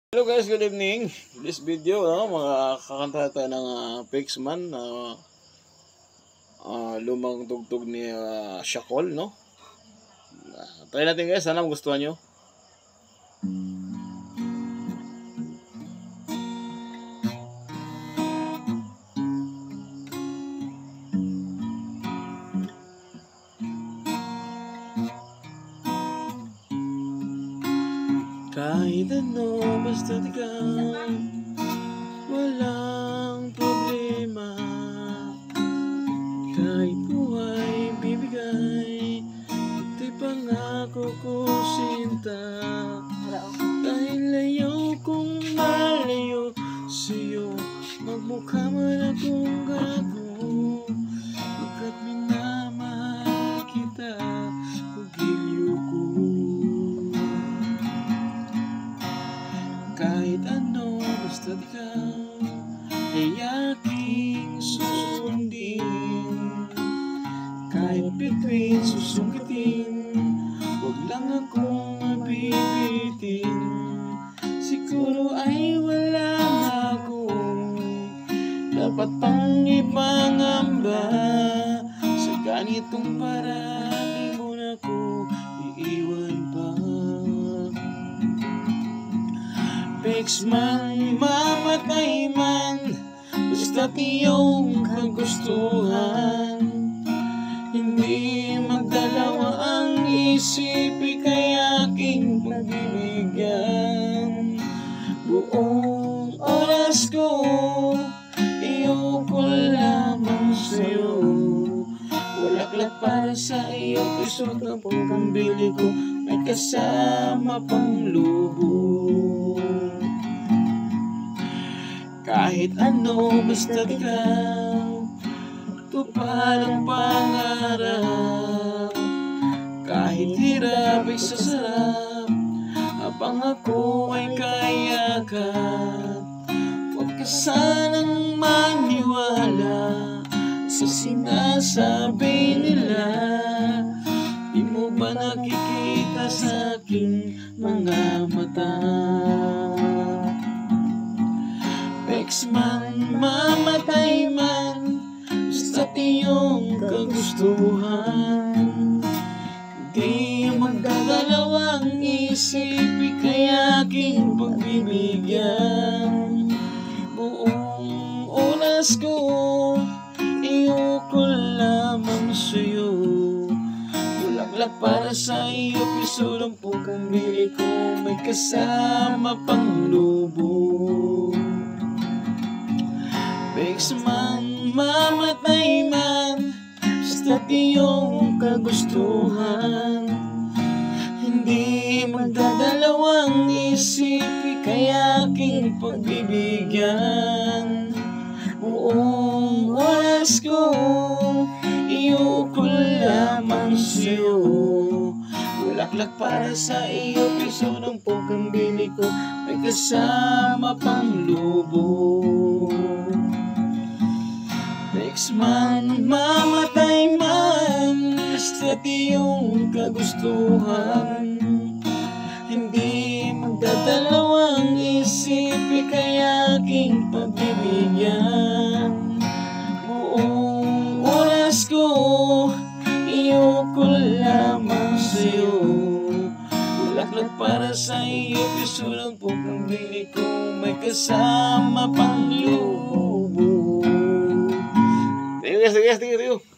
Hello guys, good evening. This video, mga kakanta tayo ng Pixman na lumang tugtog ni Shakol, no? Try natin guys, sana magustuhan nyo. Kahit ano, basta't ikaw, walang problema. Kahit buhay bibigay, ito'y pangako ko sinta. Dahil ayaw kong malayo sa'yo, magmukha man akong gago. Pagkat minamahal kita, pag-iliw ko. Kahit ano, basta't ikaw ay aking susundin. Kahit bituin susungkitin, huwag lang akong mabibitin. Siguro ay wala na akong dapat pang ipangamba. Sa ganitong paraan, di mo na ko iiwan pa. Pixman, mamatay man, basta't iyong kagustuhan. Hindi magdalawa ang isip, ika'y aking pagbibigyan. Buong oras ko, iyoko lamang sa'yo. Bulaklak para sa iyo, puso't ng pambili ko, may kasama pang lubog. Kahit ano, basta't ikaw, tupad ang pangarap. Kahit hirap ay sasarap, habang ako ay kayakap. Huwag ka sanang maniwala sa sinasabi nila. Di mo ba nakikita sa aking mga mata? Pixman, mamatay man, basta't iyong kagustuhan. Di magdadalawang isip, ika'y aking pagbibigyan. Buong oras ko, iyoko lamang sa'yo. Bulaklak para sa iyo, piso lang po kung bili ko, may kasama pang lubog. Pixman, mamatay man, basta't iyong kagustuhan. Hindi magdadalawang isip, ika'y aking pagbibigyan. Buong oras ko, iyoko lamang sa'yo. Bulaklak para sa iyo, piso ng pong bili ko, may kasama pang lubog. Pixman, mamatay man, basta't iyong kagustuhan. Hindi magdadalawang isip, ika'y aking pagbibigyan. Buong oras ko, iyoko lamang sa'yo. Bulaklak para sa iyo, piso lang po kung bili ko, may kasama pang lubog. Thank you.